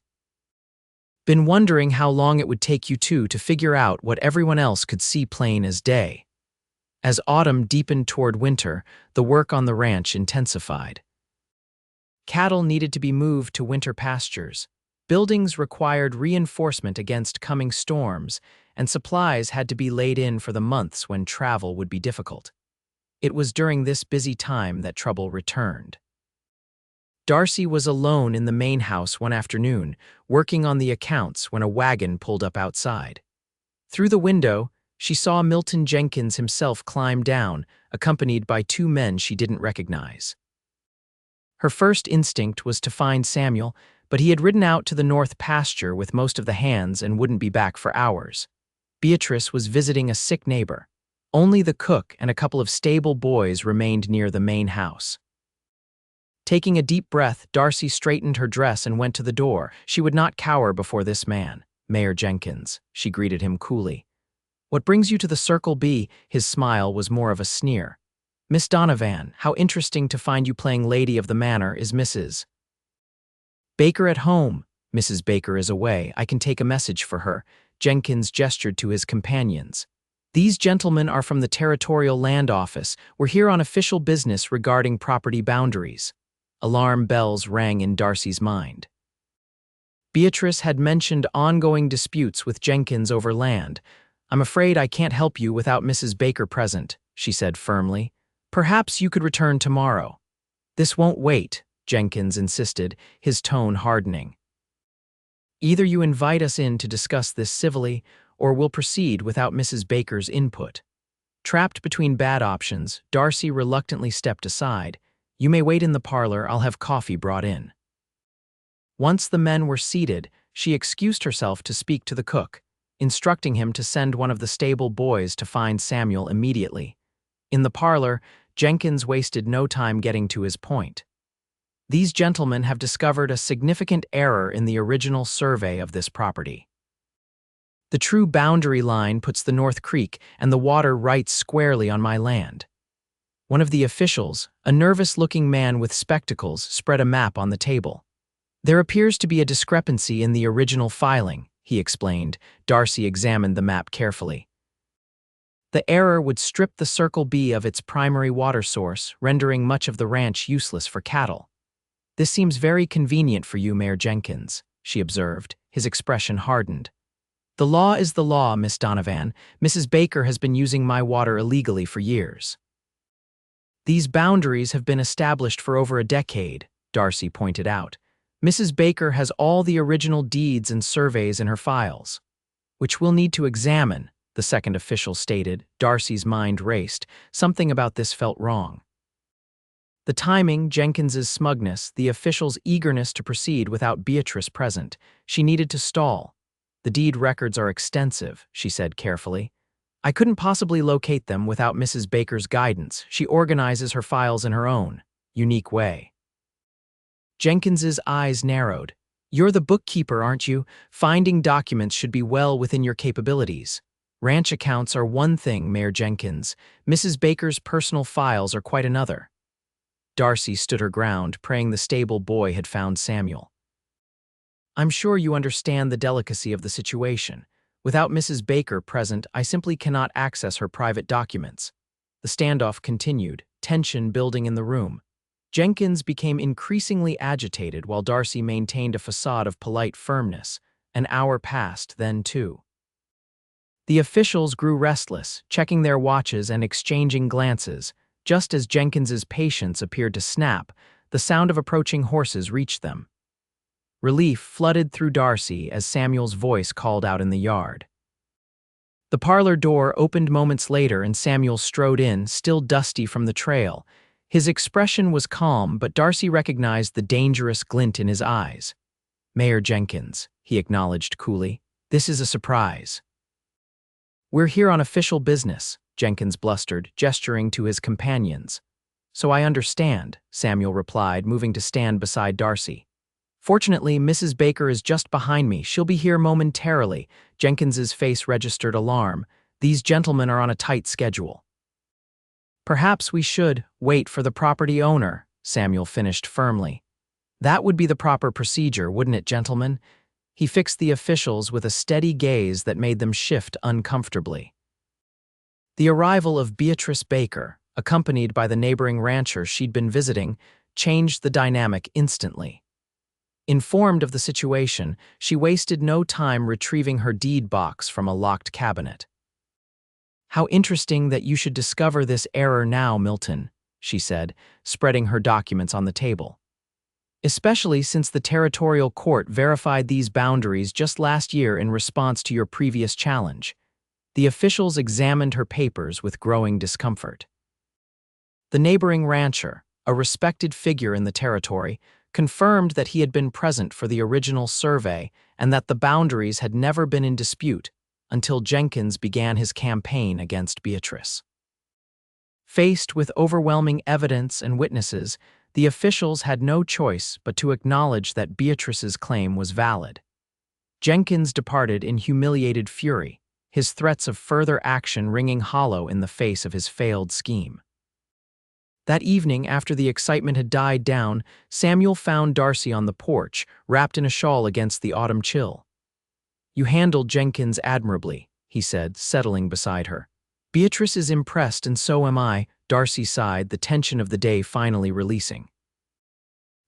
Speaker 1: "Been wondering how long it would take you two to figure out what everyone else could see plain as day." As autumn deepened toward winter, the work on the ranch intensified. Cattle needed to be moved to winter pastures. Buildings required reinforcement against coming storms, and supplies had to be laid in for the months when travel would be difficult. It was during this busy time that trouble returned. Darcy was alone in the main house one afternoon, working on the accounts when a wagon pulled up outside. Through the window, she saw Milton Jenkins himself climb down, accompanied by two men she didn't recognize. Her first instinct was to find Samuel, but he had ridden out to the north pasture with most of the hands and wouldn't be back for hours. Beatrice was visiting a sick neighbor. Only the cook and a couple of stable boys remained near the main house. Taking a deep breath, Darcy straightened her dress and went to the door. She would not cower before this man, Mayor Jenkins. She greeted him coolly. "What brings you to the Circle B?" His smile was more of a sneer. "Miss Donovan, how interesting to find you playing Lady of the Manor. Is Mrs. Baker at home?" "Mrs. Baker is away. I can take a message for her." Jenkins gestured to his companions. "These gentlemen are from the Territorial Land Office. We're here on official business regarding property boundaries." Alarm bells rang in Darcy's mind. Beatrice had mentioned ongoing disputes with Jenkins over land. "I'm afraid I can't help you without Mrs. Baker present," she said firmly. "Perhaps you could return tomorrow." "This won't wait," Jenkins insisted, his tone hardening. "Either you invite us in to discuss this civilly, or we'll proceed without Mrs. Baker's input." Trapped between bad options, Darcy reluctantly stepped aside. "You may wait in the parlor. I'll have coffee brought in." Once the men were seated, she excused herself to speak to the cook, instructing him to send one of the stable boys to find Samuel immediately. In the parlor, Jenkins wasted no time getting to his point. "These gentlemen have discovered a significant error in the original survey of this property. The true boundary line puts the North Creek and the water right squarely on my land." One of the officials, a nervous-looking man with spectacles, spread a map on the table. "There appears to be a discrepancy in the original filing," he explained. Darcy examined the map carefully. "The error would strip the Circle B of its primary water source, rendering much of the ranch useless for cattle. This seems very convenient for you, Mayor Jenkins," she observed. His expression hardened. "The law is the law, Miss Donovan. Mrs. Baker has been using my water illegally for years." "These boundaries have been established for over a decade," Darcy pointed out. "Mrs. Baker has all the original deeds and surveys in her files." "Which we'll need to examine," the second official stated. Darcy's mind raced. Something about this felt wrong. The timing, Jenkins's smugness, the official's eagerness to proceed without Beatrice present. She needed to stall. "The deed records are extensive," she said carefully. "I couldn't possibly locate them without Mrs. Baker's guidance. She organizes her files in her own, unique way." Jenkins's eyes narrowed. "You're the bookkeeper, aren't you? Finding documents should be well within your capabilities. Ranch accounts are one thing, Mayor Jenkins. Mrs. Baker's personal files are quite another." Darcy stood her ground, praying the stable boy had found Samuel. "I'm sure you understand the delicacy of the situation. Without Mrs. Baker present, I simply cannot access her private documents." The standoff continued, tension building in the room. Jenkins became increasingly agitated while Darcy maintained a facade of polite firmness. An hour passed, then two. The officials grew restless, checking their watches and exchanging glances. Just as Jenkins's patience appeared to snap, the sound of approaching horses reached them. Relief flooded through Darcy as Samuel's voice called out in the yard. The parlor door opened moments later and Samuel strode in, still dusty from the trail. His expression was calm, but Darcy recognized the dangerous glint in his eyes. "Mayor Jenkins," he acknowledged coolly, "this is a surprise." "We're here on official business," Jenkins blustered, gesturing to his companions. "So I understand," Samuel replied, moving to stand beside Darcy. "Fortunately, Mrs. Baker is just behind me. She'll be here momentarily." Jenkins's face registered alarm. "These gentlemen are on a tight schedule." "Perhaps we should wait for the property owner," Samuel finished firmly. "That would be the proper procedure, wouldn't it, gentlemen?" He fixed the officials with a steady gaze that made them shift uncomfortably. The arrival of Beatrice Baker, accompanied by the neighboring rancher she'd been visiting, changed the dynamic instantly. Informed of the situation, she wasted no time retrieving her deed box from a locked cabinet. "How interesting that you should discover this error now, Milton," she said, spreading her documents on the table. "Especially since the territorial court verified these boundaries just last year in response to your previous challenge." The officials examined her papers with growing discomfort. The neighboring rancher, a respected figure in the territory, confirmed that he had been present for the original survey and that the boundaries had never been in dispute until Jenkins began his campaign against Beatrice. Faced with overwhelming evidence and witnesses, the officials had no choice but to acknowledge that Beatrice's claim was valid. Jenkins departed in humiliated fury, his threats of further action ringing hollow in the face of his failed scheme. That evening, after the excitement had died down, Samuel found Darcy on the porch, wrapped in a shawl against the autumn chill. "You handled Jenkins admirably," he said, settling beside her. "Beatrice is impressed and so am I," Darcy sighed, the tension of the day finally releasing.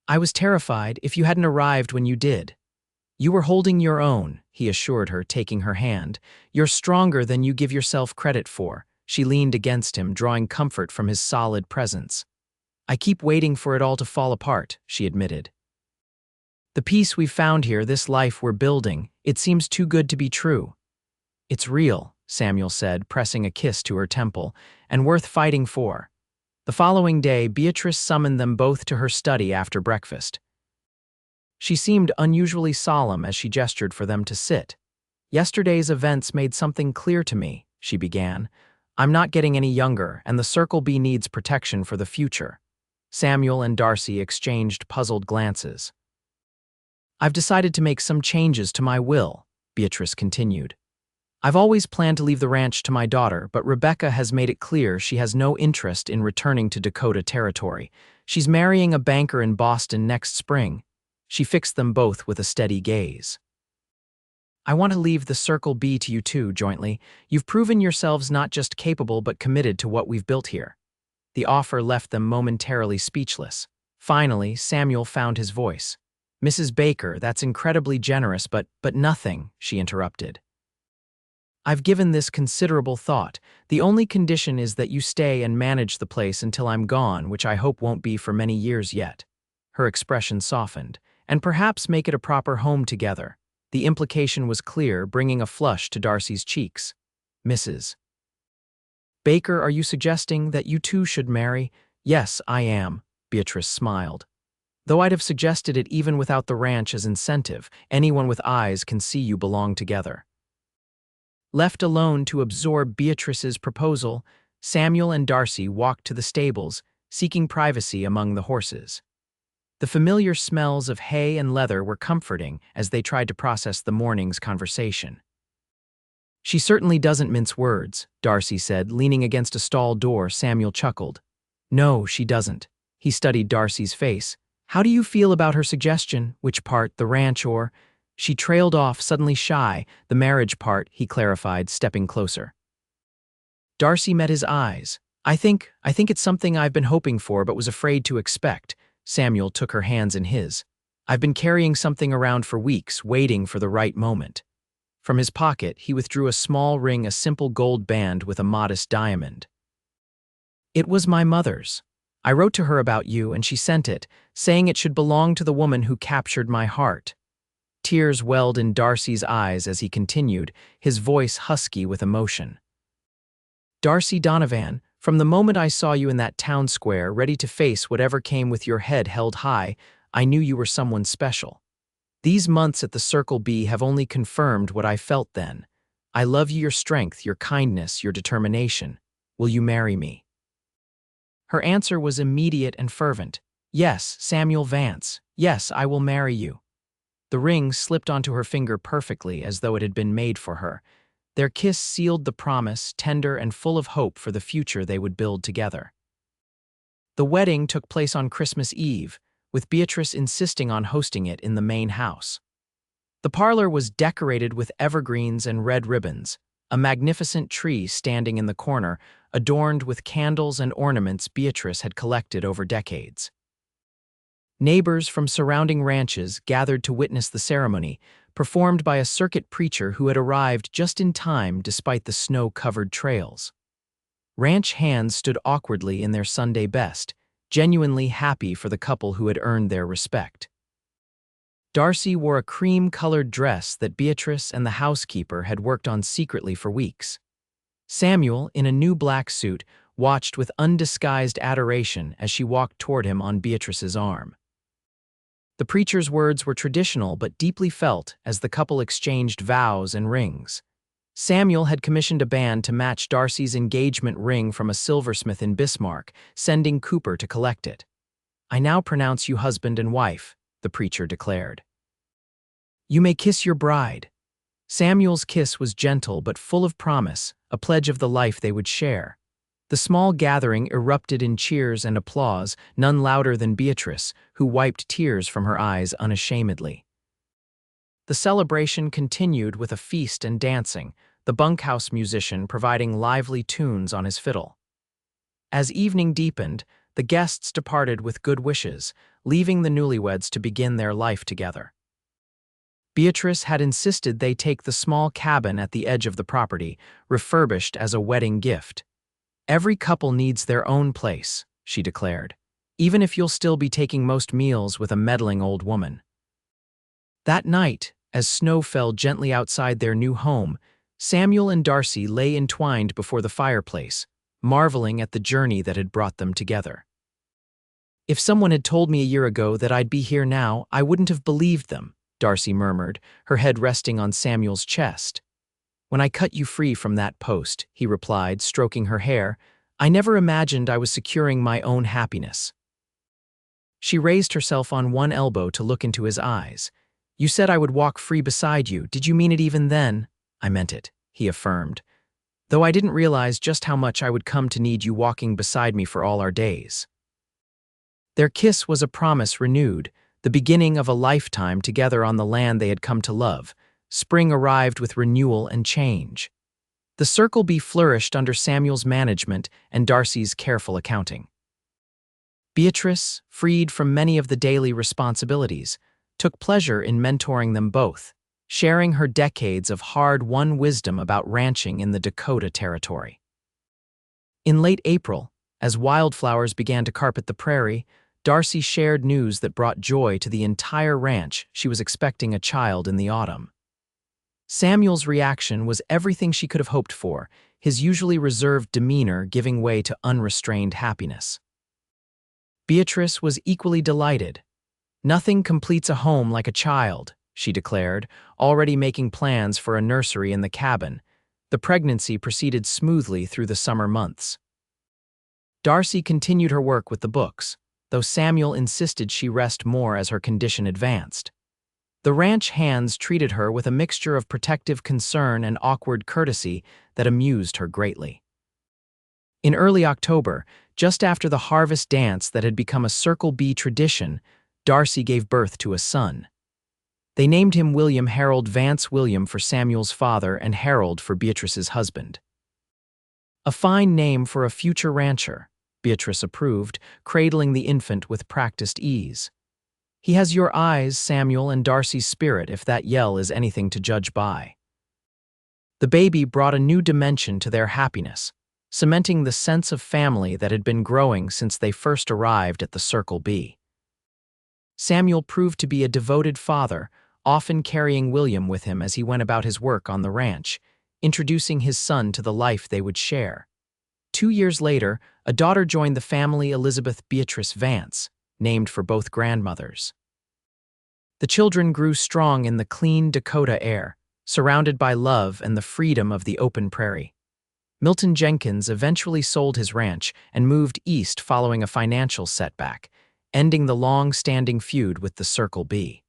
Speaker 1: "I was terrified if you hadn't arrived when you did." "You were holding your own," he assured her, taking her hand. "You're stronger than you give yourself credit for." She leaned against him, drawing comfort from his solid presence. "I keep waiting for it all to fall apart," she admitted. "The peace we've found here, this life we're building, it seems too good to be true." "It's real," Samuel said, pressing a kiss to her temple, "and worth fighting for." The following day, Beatrice summoned them both to her study after breakfast. She seemed unusually solemn as she gestured for them to sit. "Yesterday's events made something clear to me," she began. "I'm not getting any younger, and the Circle B needs protection for the future." Samuel and Darcy exchanged puzzled glances. "I've decided to make some changes to my will," Beatrice continued. "I've always planned to leave the ranch to my daughter, but Rebecca has made it clear she has no interest in returning to Dakota territory. She's marrying a banker in Boston next spring." She fixed them both with a steady gaze. "I want to leave the Circle B to you too, jointly. You've proven yourselves not just capable but committed to what we've built here." The offer left them momentarily speechless. Finally, Samuel found his voice. "Mrs. Baker, that's incredibly generous, but nothing," she interrupted. "I've given this considerable thought. The only condition is that you stay and manage the place until I'm gone, which I hope won't be for many years yet." Her expression softened. "And perhaps make it a proper home together." The implication was clear, bringing a flush to Darcy's cheeks. "Mrs. Baker, are you suggesting that you two should marry?" "Yes, I am," Beatrice smiled. "Though I'd have suggested it even without the ranch as incentive. Anyone with eyes can see you belong together." Left alone to absorb Beatrice's proposal, Samuel and Darcy walked to the stables, seeking privacy among the horses. The familiar smells of hay and leather were comforting as they tried to process the morning's conversation. "She certainly doesn't mince words," Darcy said, leaning against a stall door. Samuel chuckled. "No, she doesn't." He studied Darcy's face. "How do you feel about her suggestion? Which part, the ranch or—" She trailed off, suddenly shy. "The marriage part," he clarified, stepping closer. Darcy met his eyes. I think it's something I've been hoping for but was afraid to expect." Samuel took her hands in his. "I've been carrying something around for weeks, waiting for the right moment." From his pocket, he withdrew a small ring, a simple gold band with a modest diamond. "It was my mother's. I wrote to her about you, and she sent it, saying it should belong to the woman who captured my heart." Tears welled in Darcy's eyes as he continued, his voice husky with emotion. "Darcy Donovan, from the moment I saw you in that town square, ready to face whatever came with your head held high, I knew you were someone special. These months at the Circle B have only confirmed what I felt then. I love your strength, your kindness, your determination. Will you marry me?" Her answer was immediate and fervent. "Yes, Samuel Vance. Yes, I will marry you." The ring slipped onto her finger perfectly, as though it had been made for her. Their kiss sealed the promise, tender and full of hope for the future they would build together. The wedding took place on Christmas Eve, with Beatrice insisting on hosting it in the main house. The parlor was decorated with evergreens and red ribbons, a magnificent tree standing in the corner, adorned with candles and ornaments Beatrice had collected over decades. Neighbors from surrounding ranches gathered to witness the ceremony, performed by a circuit preacher who had arrived just in time despite the snow-covered trails. Ranch hands stood awkwardly in their Sunday best, genuinely happy for the couple who had earned their respect. Darcy wore a cream-colored dress that Beatrice and the housekeeper had worked on secretly for weeks. Samuel, in a new black suit, watched with undisguised adoration as she walked toward him on Beatrice's arm. The preacher's words were traditional but deeply felt as the couple exchanged vows and rings. Samuel had commissioned a band to match Darcy's engagement ring from a silversmith in Bismarck, sending Cooper to collect it. "I now pronounce you husband and wife," the preacher declared. "You may kiss your bride." Samuel's kiss was gentle but full of promise, a pledge of the life they would share. The small gathering erupted in cheers and applause, none louder than Beatrice, who wiped tears from her eyes unashamedly. The celebration continued with a feast and dancing, the bunkhouse musician providing lively tunes on his fiddle. As evening deepened, the guests departed with good wishes, leaving the newlyweds to begin their life together. Beatrice had insisted they take the small cabin at the edge of the property, refurbished as a wedding gift. "Every couple needs their own place," she declared, "even if you'll still be taking most meals with a meddling old woman." That night, as snow fell gently outside their new home, Samuel and Darcy lay entwined before the fireplace, marveling at the journey that had brought them together. "If someone had told me a year ago that I'd be here now, I wouldn't have believed them," Darcy murmured, her head resting on Samuel's chest. "When I cut you free from that post," he replied, stroking her hair, "I never imagined I was securing my own happiness." She raised herself on one elbow to look into his eyes. "You said I would walk free beside you. Did you mean it even then?" "I meant it," he affirmed, "though I didn't realize just how much I would come to need you walking beside me for all our days." Their kiss was a promise renewed, the beginning of a lifetime together on the land they had come to love. Spring arrived with renewal and change. The Circle B flourished under Samuel's management and Darcy's careful accounting. Beatrice, freed from many of the daily responsibilities, took pleasure in mentoring them both, sharing her decades of hard-won wisdom about ranching in the Dakota territory. In late April, as wildflowers began to carpet the prairie, Darcy shared news that brought joy to the entire ranch. She was expecting a child in the autumn. Samuel's reaction was everything she could have hoped for, his usually reserved demeanor giving way to unrestrained happiness. Beatrice was equally delighted. "Nothing completes a home like a child," she declared, already making plans for a nursery in the cabin. The pregnancy proceeded smoothly through the summer months. Darcy continued her work with the books, though Samuel insisted she rest more as her condition advanced. The ranch hands treated her with a mixture of protective concern and awkward courtesy that amused her greatly. In early October, just after the harvest dance that had become a Circle B tradition, Darcy gave birth to a son. They named him William Harold Vance, William for Samuel's father and Harold for Beatrice's husband. "A fine name for a future rancher," Beatrice approved, cradling the infant with practiced ease. "He has your eyes, Samuel, and Darcy's spirit, if that yell is anything to judge by." The baby brought a new dimension to their happiness, cementing the sense of family that had been growing since they first arrived at the Circle B. Samuel proved to be a devoted father, often carrying William with him as he went about his work on the ranch, introducing his son to the life they would share. 2 years later, a daughter joined the family, Elizabeth Beatrice Vance, named for both grandmothers. The children grew strong in the clean Dakota air, surrounded by love and the freedom of the open prairie. Milton Jenkins eventually sold his ranch and moved east following a financial setback, ending the long-standing feud with the Circle B.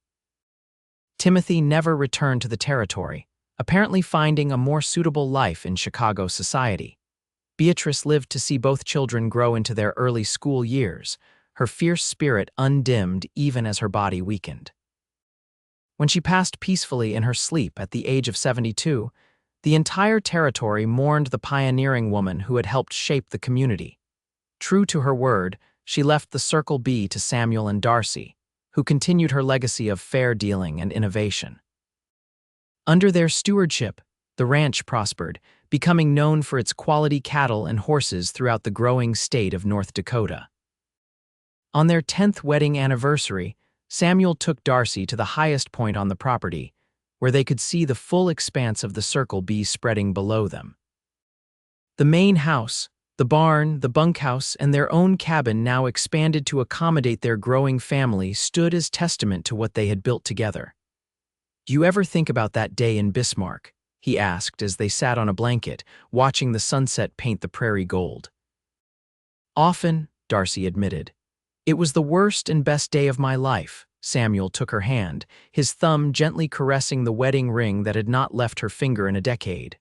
Speaker 1: Timothy never returned to the territory, apparently finding a more suitable life in Chicago society. Beatrice lived to see both children grow into their early school years, her fierce spirit undimmed even as her body weakened. When she passed peacefully in her sleep at the age of 72, the entire territory mourned the pioneering woman who had helped shape the community. True to her word, she left the Circle B to Samuel and Darcy, who continued her legacy of fair dealing and innovation. Under their stewardship, the ranch prospered, becoming known for its quality cattle and horses throughout the growing state of North Dakota. On their 10th wedding anniversary, Samuel took Darcy to the highest point on the property, where they could see the full expanse of the Circle B spreading below them. The main house, the barn, the bunkhouse, and their own cabin, now expanded to accommodate their growing family, stood as testament to what they had built together. "Do you ever think about that day in Bismarck?" he asked as they sat on a blanket, watching the sunset paint the prairie gold. "Often," Darcy admitted. "It was the worst and best day of my life." Samuel took her hand, his thumb gently caressing the wedding ring that had not left her finger in a decade.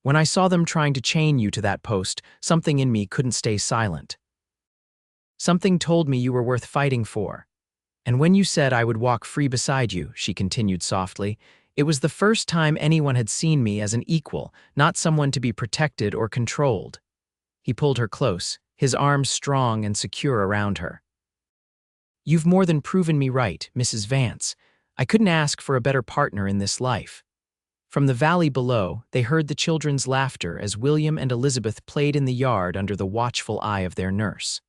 Speaker 1: "When I saw them trying to chain you to that post, something in me couldn't stay silent. Something told me you were worth fighting for. And when you said I would walk free beside you," she continued softly, "it was the first time anyone had seen me as an equal, not someone to be protected or controlled." He pulled her close, his arms strong and secure around her. "You've more than proven me right, Mrs. Vance. I couldn't ask for a better partner in this life." From the valley below, they heard the children's laughter as William and Elizabeth played in the yard under the watchful eye of their nurse.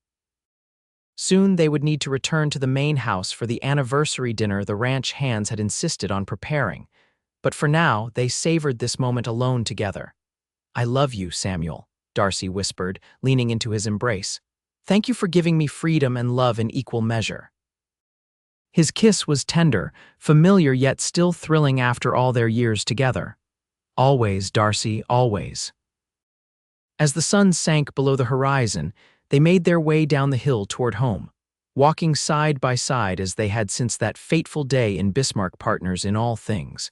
Speaker 1: Soon they would need to return to the main house for the anniversary dinner the ranch hands had insisted on preparing, but for now they savored this moment alone together. "I love you, Samuel," Darcy whispered, leaning into his embrace. "Thank you for giving me freedom and love in equal measure." His kiss was tender, familiar yet still thrilling after all their years together. "Always, Darcy, always." As the sun sank below the horizon, they made their way down the hill toward home, walking side by side as they had since that fateful day in Bismarck, partners in all things.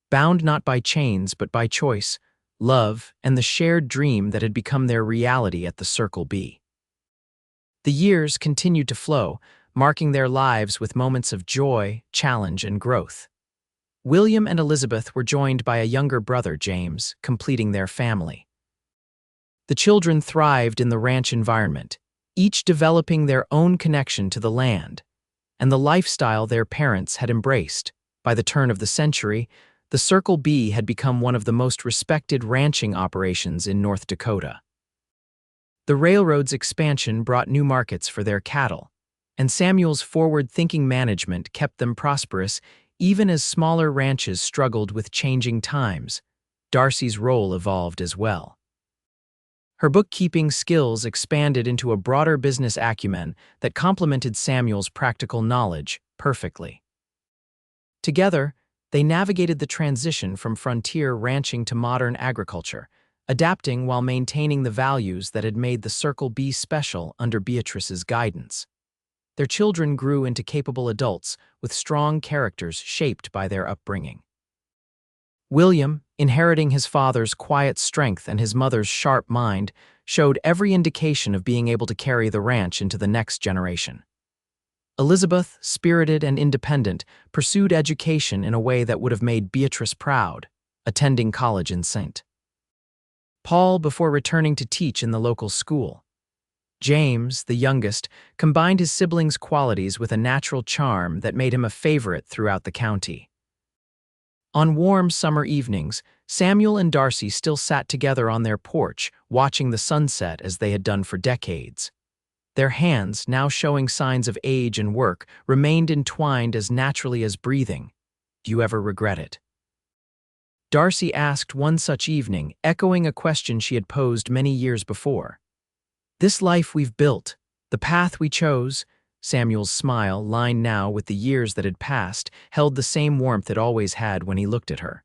Speaker 1: Bound not by chains but by choice, love, and the shared dream that had become their reality at the Circle B. The years continued to flow, marking their lives with moments of joy, challenge, and growth. William and Elizabeth were joined by a younger brother, James, completing their family. The children thrived in the ranch environment, each developing their own connection to the land and the lifestyle their parents had embraced. By the turn of the century, the Circle B had become one of the most respected ranching operations in North Dakota. The railroad's expansion brought new markets for their cattle, and Samuel's forward-thinking management kept them prosperous even as smaller ranches struggled with changing times. Darcy's role evolved as well. Her bookkeeping skills expanded into a broader business acumen that complemented Samuel's practical knowledge perfectly. Together, they navigated the transition from frontier ranching to modern agriculture, adapting while maintaining the values that had made the Circle B special under Beatrice's guidance. Their children grew into capable adults with strong characters shaped by their upbringing. William, inheriting his father's quiet strength and his mother's sharp mind, showed every indication of being able to carry the ranch into the next generation. Elizabeth, spirited and independent, pursued education in a way that would have made Beatrice proud, attending college in St. Paul before returning to teach in the local school. James, the youngest, combined his siblings' qualities with a natural charm that made him a favorite throughout the county. On warm summer evenings, Samuel and Darcy still sat together on their porch, watching the sunset as they had done for decades. Their hands, now showing signs of age and work, remained entwined as naturally as breathing. Do you ever regret it? Darcy asked one such evening, echoing a question she had posed many years before. This life we've built, the path we chose, Samuel's smile, lined now with the years that had passed, held the same warmth it always had when he looked at her.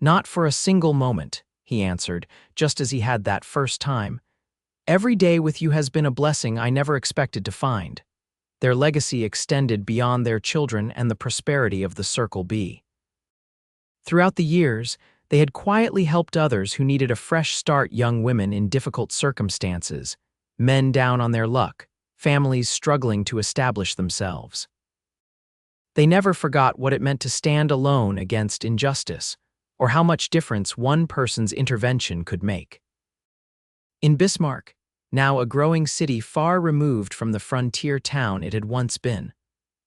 Speaker 1: Not for a single moment, he answered, just as he had that first time. Every day with you has been a blessing I never expected to find. Their legacy extended beyond their children and the prosperity of the Circle B. Throughout the years, they had quietly helped others who needed a fresh start, young women in difficult circumstances, men down on their luck, families struggling to establish themselves. They never forgot what it meant to stand alone against injustice, or how much difference one person's intervention could make. In Bismarck, now a growing city far removed from the frontier town it had once been,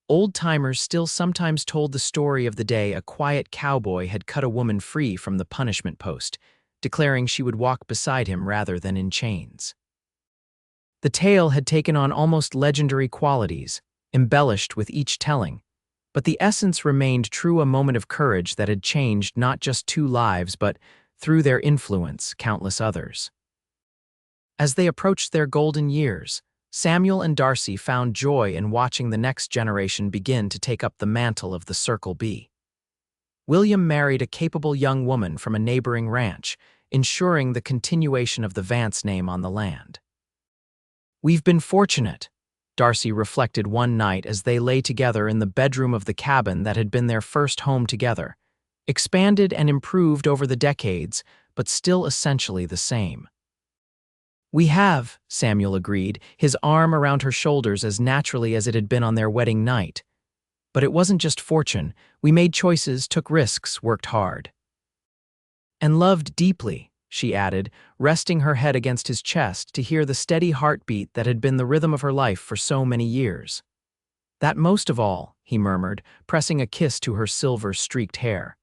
Speaker 1: old-timers still sometimes told the story of the day a quiet cowboy had cut a woman free from the punishment post, declaring she would walk beside him rather than in chains. The tale had taken on almost legendary qualities, embellished with each telling, but the essence remained true, a moment of courage that had changed not just two lives but, through their influence, countless others. As they approached their golden years, Samuel and Darcy found joy in watching the next generation begin to take up the mantle of the Circle B. William married a capable young woman from a neighboring ranch, ensuring the continuation of the Vance name on the land. "We've been fortunate," Darcy reflected one night as they lay together in the bedroom of the cabin that had been their first home together, expanded and improved over the decades, but still essentially the same. "We have," Samuel agreed, his arm around her shoulders as naturally as it had been on their wedding night. "But it wasn't just fortune. We made choices, took risks, worked hard. And loved deeply," she added, resting her head against his chest to hear the steady heartbeat that had been the rhythm of her life for so many years. "That most of all," he murmured, pressing a kiss to her silver-streaked hair.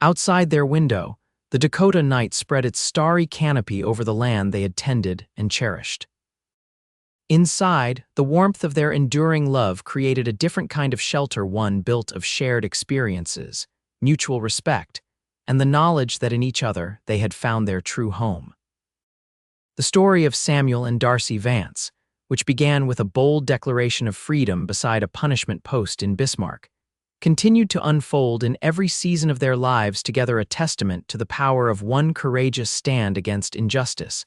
Speaker 1: Outside their window, the Dakota night spread its starry canopy over the land they had tended and cherished. Inside, the warmth of their enduring love created a different kind of shelter, one built of shared experiences, mutual respect, and the knowledge that in each other they had found their true home. The story of Samuel and Darcy Vance, which began with a bold declaration of freedom beside a punishment post in Bismarck, continued to unfold in every season of their lives together, a testament to the power of one courageous stand against injustice,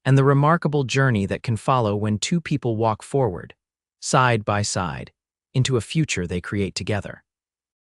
Speaker 1: and the remarkable journey that can follow when two people walk forward, side by side, into a future they create together.